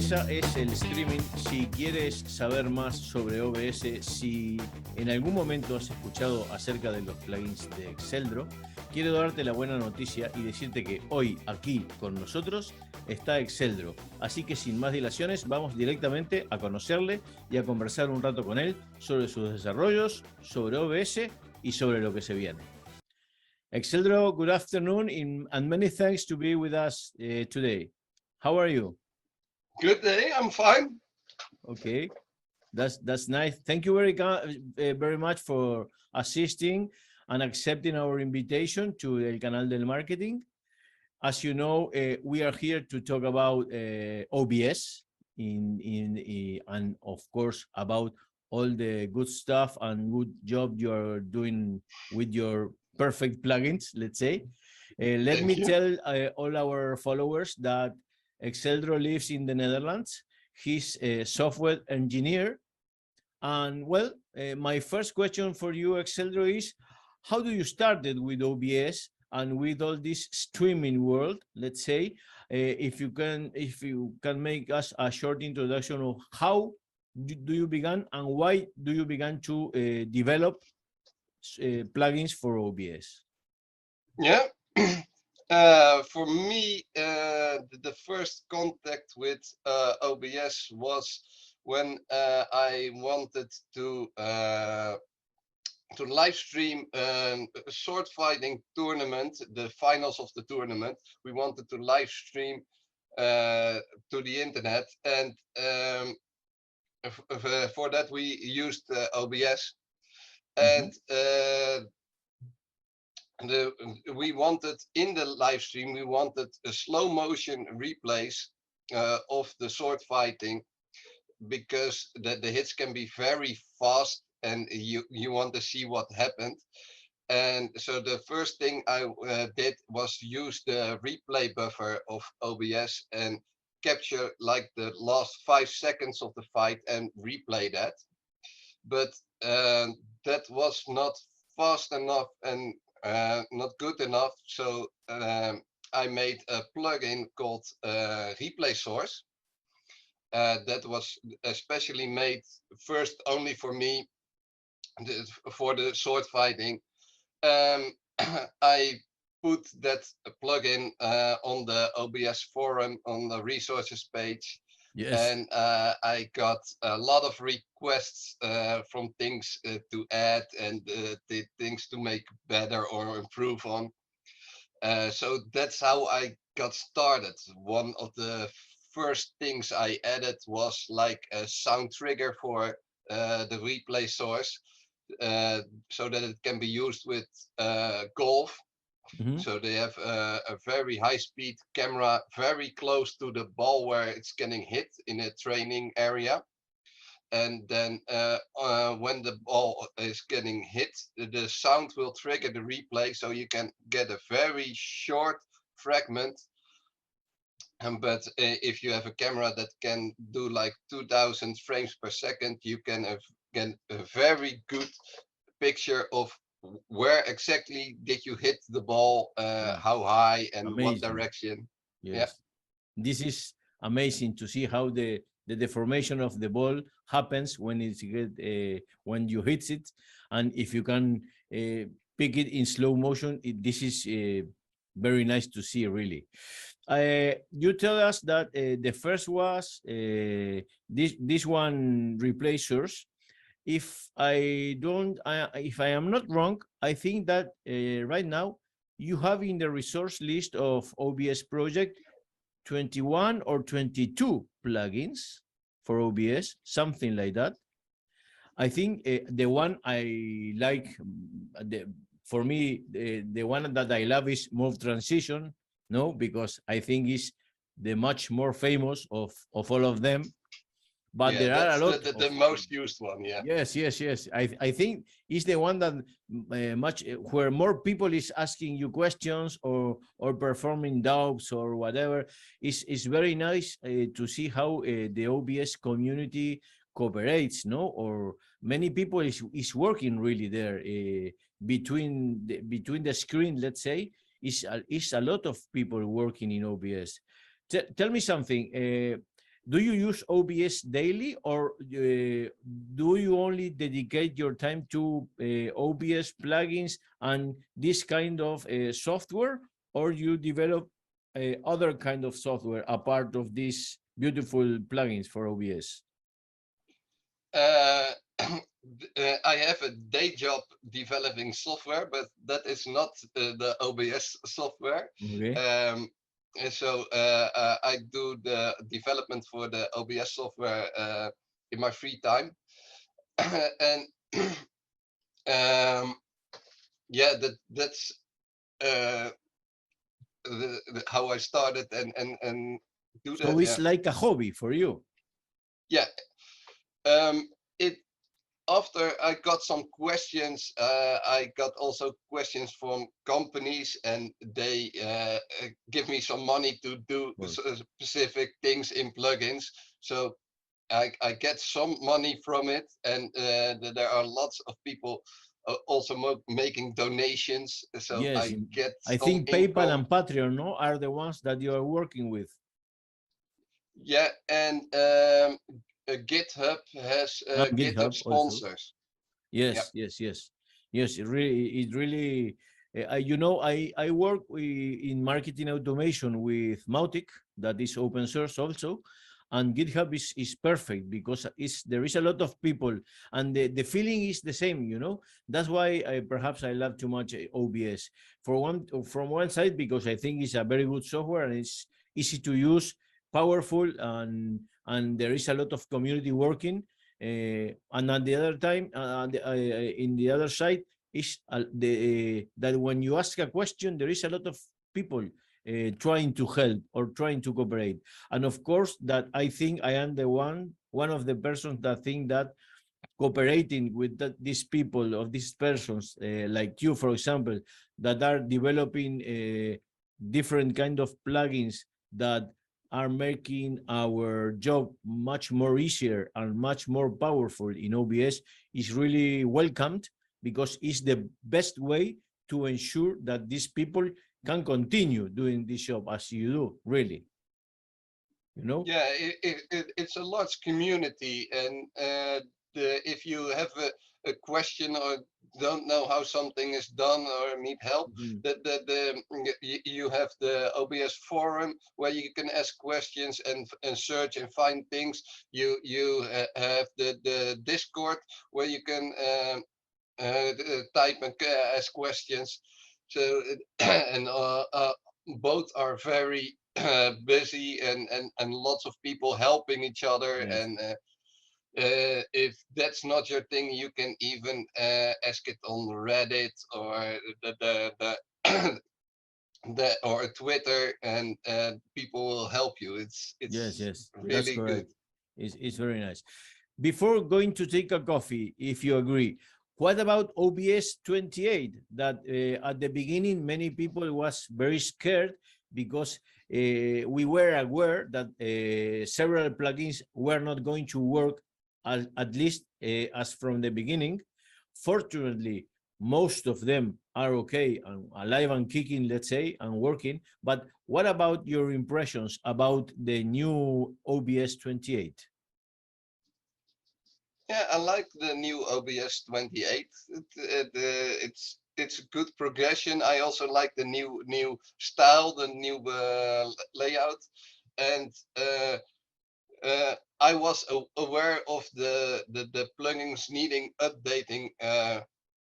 interesa es el streaming. Si quieres saber más sobre OBS, si en algún momento has escuchado acerca de los plugins de Exeldro, quiero darte la buena noticia y decirte que hoy aquí con nosotros está Exeldro. Así que sin más dilaciones vamos directamente a conocerle y a conversar un rato con él sobre sus desarrollos, sobre OBS y sobre lo que se viene. Exeldro, good afternoon and many thanks to be with us today. How are you? Good day, I'm fine. Okay, that's nice. Thank you very much for assisting and accepting our invitation to El Canal del Marketing. As you know, we are here to talk about OBS and of course about all the good stuff and good job you are doing with your perfect plugins, let's say. Let me tell all our followers that Exeldro lives in the Netherlands. He's a software engineer. And well, my first question for you, Exeldro, is how do you started with OBS and with all this streaming world? Let's say, if you can make us a short introduction of how do you begin and why do you begin to develop plugins for OBS? Yeah. For me, the first contact with OBS was when I wanted to live stream a sword fighting tournament, the finals of the tournament. We wanted to live stream to the internet, and for that we used OBS, and we wanted in the live stream, we wanted a slow motion replays of the sword fighting, because the hits can be very fast and you want to see what happened. And so the first thing I did was use the replay buffer of OBS and capture like the last 5 seconds of the fight and replay that. But that was not fast enough and not good enough, so I made a plugin called Replay Source that was especially made first only for me for the sword fighting. I put that plugin on the OBS forum on the resources page. Yes. And I got a lot of requests from things to add and the things to make better or improve on. So that's how I got started. One of the first things I added was like a sound trigger for the replay source, so that it can be used with golf. So they have a very high-speed camera very close to the ball where it's getting hit in a training area. And then when the ball is getting hit, the sound will trigger the replay, so you can get a very short fragment. But if you have a camera that can do like 2000 frames per second, you can get a very good picture of where exactly did you hit the ball, how high and amazing. What direction. Yes. Yeah. This is amazing to see how the deformation of the ball happens when it's when you hit it, and if you can pick it in slow motion, this is very nice to see, really. You tell us that the first was this one replacers. If I am not wrong, I think that right now you have in the resource list of OBS project 21 or 22 plugins for OBS, something like that. I think the one I like, for me, the one that I love is Move Transition, no, because I think it's the much more famous of all of them. But yeah, there are a lot the most used one. Yeah. Yes. I think it's the one that where more people is asking you questions or performing doubts or whatever. It's very nice to see how the OBS community cooperates, no? Or many people is working really there between the screen. Let's say is a lot of people working in OBS. Tell me something. do you use OBS daily, or do you only dedicate your time to OBS plugins and this kind of software, or you develop other kind of software apart of these beautiful plugins for OBS? I have a day job developing software, but that is not the OBS software. Okay. And so I do the development for the OBS software in my free time. And yeah, that's how I started and do so that. it's like a hobby for you. Yeah. It After I got some questions, I got also questions from companies, and they give me some money to do specific things in plugins. So I get some money from it, and there are lots of people also making donations. So Yes, I get I some think PayPal income. and Patreon, no, are the ones that you are working with. Yeah, and GitHub has GitHub sponsors. Yes, Yeah. yes. It really. You know, I work in marketing automation with Mautic, that is open source also, and GitHub is perfect because there is a lot of people, and the feeling is the same. You know, that's why perhaps I love too much OBS. From one side, because I think it's a very good software and it's easy to use, powerful, and there is a lot of community working. And at the other time, in the other side is that when you ask a question, there is a lot of people trying to help or trying to cooperate. And of course, that I think I am the one of the persons that think that cooperating with these people, of these persons, like you, for example, that are developing different kind of plugins that are making our job much more easier and much more powerful in OBS is really welcomed, because it's the best way to ensure that these people can continue doing this job as you do, really. You know? Yeah, it's a large community, and if you have a question or don't know how something is done or need help, you have the OBS forum where you can ask questions and search and find things. You have the Discord where you can type and ask questions. So and both are very busy, and lots of people helping each other. Yes. And if that's not your thing, you can even ask it on Reddit or or Twitter, and people will help you. It's yes, really that's correct. Good. It's very nice. Before going to take a coffee, if you agree, what about OBS 28? That at the beginning, many people was very scared because we were aware that several plugins were not going to work, at least as from the beginning. Fortunately, most of them are okay and alive and kicking, let's say, and working. But what about your impressions about the new OBS 28? Yeah, I like the new OBS 28. It's a good progression. I also like the new style, the new layout, and I was aware of the plugins needing updating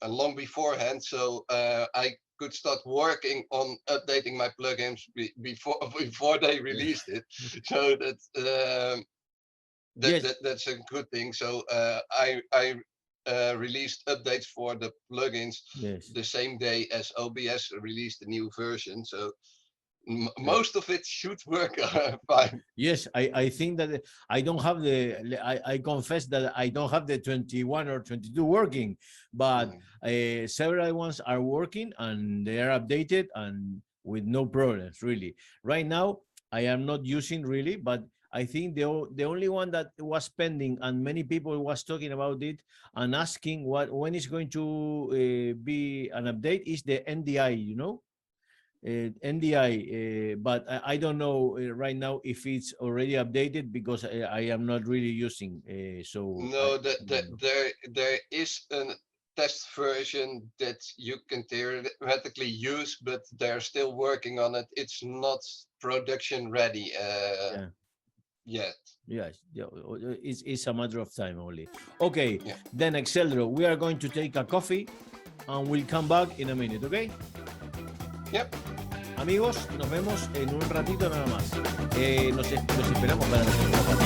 long beforehand, so I could start working on updating my plugins before they released it. So that's a good thing. So I released updates for the plugins the same day as OBS released the new version. So most of it should work fine. Yes, I think that I don't have I confess that I don't have the 21 or 22 working, but several ones are working and they are updated and with no problems, really. Right now, I am not using really, but I think the only one that was pending, and many people was talking about it and asking when is going to be an update, is the NDI, you know? NDI, but I don't know right now if it's already updated because I am not really using. So no, there is a test version that you can theoretically use, but they're still working on it. It's not production ready yet. Yes, yeah, it's a matter of time only. Okay, Yeah. then Exeldro, we are going to take a coffee and we'll come back in a minute, okay? Yep. Amigos, nos vemos en un ratito nada más. Nos esperamos para la segunda parte.